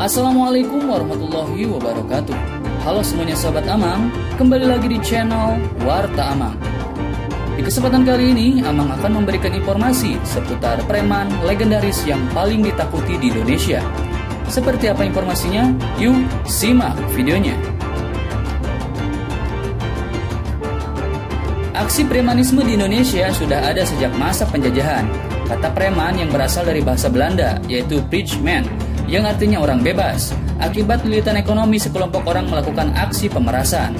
Assalamualaikum warahmatullahi wabarakatuh. Halo semuanya Sobat Amang, kembali lagi di channel Warta Amang. Di kesempatan kali ini, Amang akan memberikan informasi seputar preman legendaris yang paling ditakuti di Indonesia. Seperti apa informasinya? Yuk, simak videonya. Aksi premanisme di Indonesia sudah ada sejak masa penjajahan. Kata preman yang berasal dari bahasa Belanda, yaitu preachman, yang artinya orang bebas. Akibat lilitan ekonomi, sekelompok orang melakukan aksi pemerasan.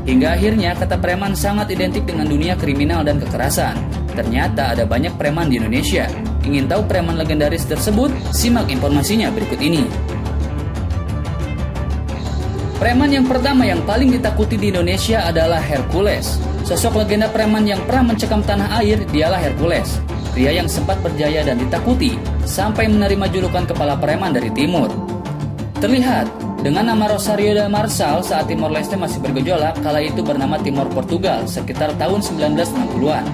Hingga akhirnya kata preman sangat identik dengan dunia kriminal dan kekerasan. Ternyata ada banyak preman di Indonesia. Ingin tahu preman legendaris tersebut? Simak informasinya berikut ini. Preman yang pertama yang paling ditakuti di Indonesia adalah Hercules. Sosok legenda preman yang pernah mencekam tanah air dialah Hercules. Pria yang sempat berjaya dan ditakuti sampai menerima julukan kepala preman dari timur. Terlihat dengan nama Rosario da Marsal saat Timor Leste masih bergejolak, kala itu bernama Timor Portugal sekitar tahun 1960-an.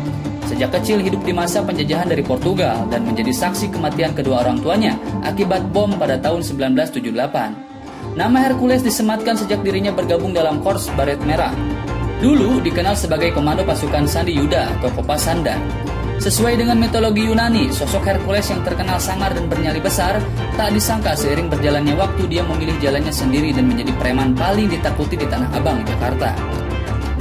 Sejak kecil hidup di masa penjajahan dari Portugal dan menjadi saksi kematian kedua orang tuanya akibat bom pada tahun 1978. Nama Hercules disematkan sejak dirinya bergabung dalam Korps Baret Merah. Dulu dikenal sebagai komando pasukan Sandi Yuda atau Kopasanda. Sesuai dengan mitologi Yunani, sosok Hercules yang terkenal sangar dan bernyali besar, tak disangka seiring berjalannya waktu dia memilih jalannya sendiri dan menjadi preman paling ditakuti di Tanah Abang, Jakarta.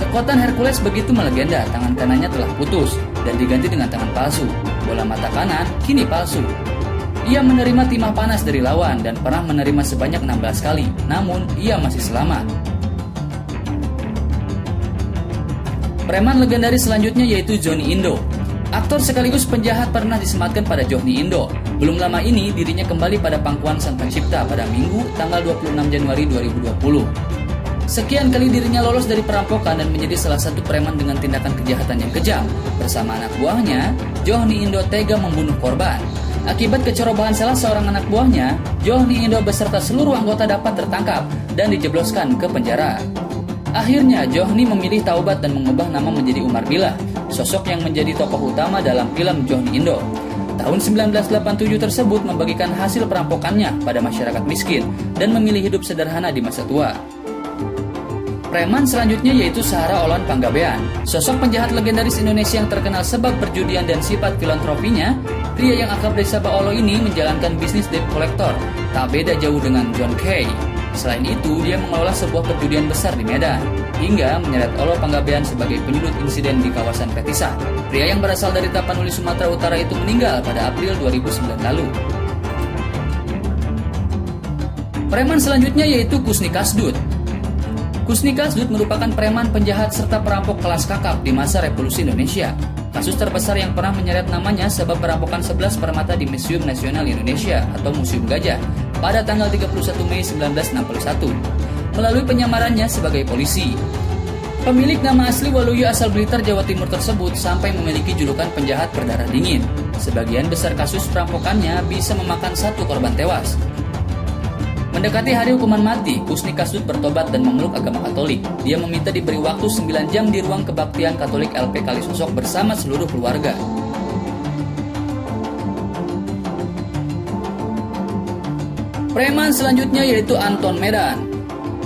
Kekuatan Hercules begitu melegenda, tangan kanannya telah putus dan diganti dengan tangan palsu. Bola mata kanan kini palsu. Ia menerima timah panas dari lawan dan pernah menerima sebanyak 16 kali, namun ia masih selamat. Preman legendaris selanjutnya yaitu Johnny Indo. Aktor sekaligus penjahat pernah disematkan pada Johnny Indo. Belum lama ini dirinya kembali pada pangkuan Sang Pencipta pada Minggu tanggal 26 Januari 2020. Sekian kali dirinya lolos dari perampokan dan menjadi salah satu preman dengan tindakan kejahatan yang kejam. Bersama anak buahnya, Johnny Indo tega membunuh korban. Akibat kecerobohan salah seorang anak buahnya, Johnny Indo beserta seluruh anggota dapat tertangkap dan dijebloskan ke penjara. Akhirnya Johnny memilih taubat dan mengubah nama menjadi Umar Billah, sosok yang menjadi tokoh utama dalam film Johnny Indo. Tahun 1987 tersebut membagikan hasil perampokannya pada masyarakat miskin dan memilih hidup sederhana di masa tua. Preman selanjutnya yaitu Sahara Olan Panggabean. Sosok penjahat legendaris Indonesia yang terkenal sebab perjudian dan sifat filantropinya, pria yang akrab disapa Olo ini menjalankan bisnis debt collector, tak beda jauh dengan John Kay. Selain itu, dia mengelola sebuah perjudian besar di Medan, hingga menyeret Olo Panggabean sebagai penyulut insiden di kawasan Petisah. Pria yang berasal dari Tapanuli, Sumatera Utara itu meninggal pada April 2009 lalu. Preman selanjutnya yaitu Kusni Kasdut. Kusni Kasdut merupakan preman penjahat serta perampok kelas kakap di masa Revolusi Indonesia. Kasus terbesar yang pernah menyeret namanya sebab perampokan 11 permata di Museum Nasional Indonesia atau Museum Gajah pada tanggal 31 Mei 1961 melalui penyamarannya sebagai polisi. Pemilik nama asli Waluyo asal Blitar, Jawa Timur tersebut sampai memiliki julukan penjahat berdarah dingin. Sebagian besar kasus perampokannya bisa memakan satu korban tewas. Mendekati hari hukuman mati, Kusni Kasdut bertobat dan memeluk agama Katolik. Dia meminta diberi waktu 9 jam di ruang kebaktian Katolik LP Kalisosok bersama seluruh keluarga. Preman selanjutnya yaitu Anton Medan.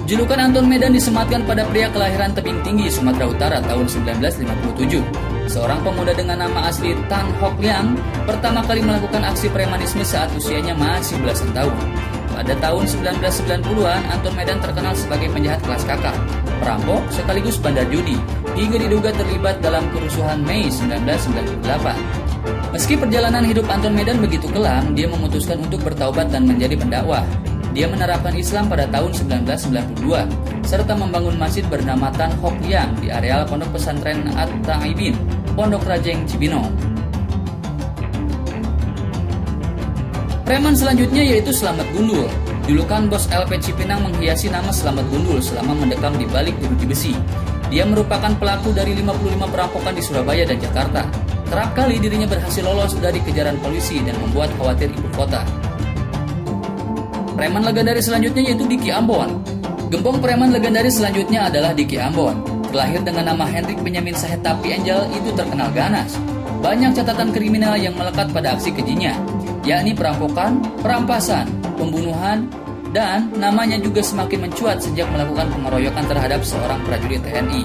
Julukan Anton Medan disematkan pada pria kelahiran Tebing Tinggi, Sumatera Utara tahun 1957. seorang pemuda dengan nama asli Tan Hock Liang pertama kali melakukan aksi premanisme saat usianya masih belasan tahun. Pada tahun 1990-an, Anton Medan terkenal sebagai penjahat kelas kakap, perampok sekaligus bandar judi, hingga diduga terlibat dalam kerusuhan Mei 1998. Meski perjalanan hidup Anton Medan begitu kelam, dia memutuskan untuk bertaubat dan menjadi pendakwah. Dia menerapkan Islam pada tahun 1992, serta membangun masjid bernama Tan Hock Liang di areal Pondok Pesantren At-Ta'ibin, Pondok Rajeng Cibinong. Preman selanjutnya yaitu Slamet Gundul. Julukan bos LP Cipinang menghiasi nama Slamet Gundul selama mendekam di balik jeruji besi. Dia merupakan pelaku dari 55 perampokan di Surabaya dan Jakarta. Kerap kali dirinya berhasil lolos dari kejaran polisi dan membuat khawatir ibu kota. Preman legendaris selanjutnya yaitu Diki Ambon. Gembong preman legendaris selanjutnya adalah Diki Ambon. Terlahir dengan nama Hendrik Benyamin Sahetapi Angel, itu terkenal ganas. Banyak catatan kriminal yang melekat pada aksi kejinya, yakni perampokan, perampasan, pembunuhan, dan namanya juga semakin mencuat sejak melakukan pengeroyokan terhadap seorang prajurit TNI.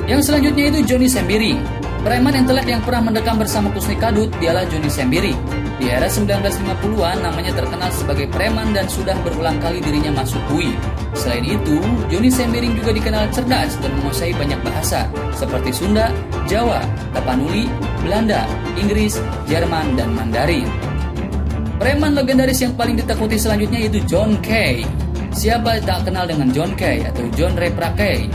Yang selanjutnya itu Johnny Sembiring. Preman intelek yang pernah mendekam bersama Kusni Kadut dialah Johnny Sembiring. Di era 1950-an namanya terkenal sebagai preman dan sudah berulang kali dirinya masuk UI. Selain itu, Johnny Sembiring juga dikenal cerdas dan menguasai banyak bahasa seperti Sunda, Jawa, Tapanuli, Belanda, Inggris, Jerman, dan Mandarin. Preman legendaris yang paling ditakuti selanjutnya yaitu John Kay. Siapa tak kenal dengan John Kay atau John Reprakey?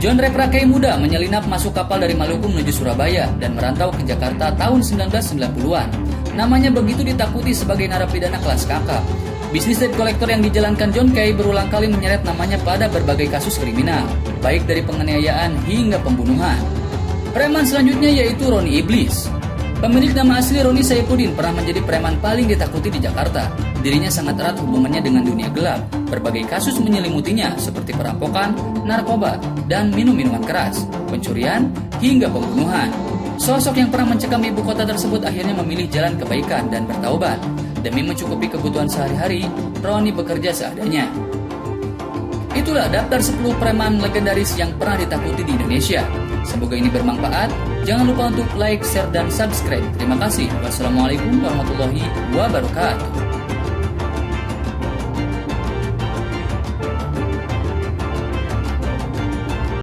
John Reprakey muda menyelinap masuk kapal dari Maluku menuju Surabaya dan merantau ke Jakarta tahun 1990-an. Namanya begitu ditakuti sebagai narapidana kelas kakap. Bisnis debt collector yang dijalankan John Kay berulang kali menyeret namanya pada berbagai kasus kriminal, baik dari penganiayaan hingga pembunuhan. Preman selanjutnya yaitu Roni Iblis. Pemilik nama asli Roni Saifuddin pernah menjadi preman paling ditakuti di Jakarta. Dirinya sangat erat hubungannya dengan dunia gelap. Berbagai kasus menyelimutinya seperti perampokan, narkoba, dan minum-minuman keras, pencurian, hingga pembunuhan. Sosok yang pernah mencekam ibu kota tersebut akhirnya memilih jalan kebaikan dan bertaubat. Demi mencukupi kebutuhan sehari-hari, Roni bekerja seadanya. Itulah daftar 10 preman legendaris yang pernah ditakuti di Indonesia. Semoga ini bermanfaat. Jangan lupa untuk like, share, dan subscribe. Terima kasih. Wassalamualaikum warahmatullahi wabarakatuh.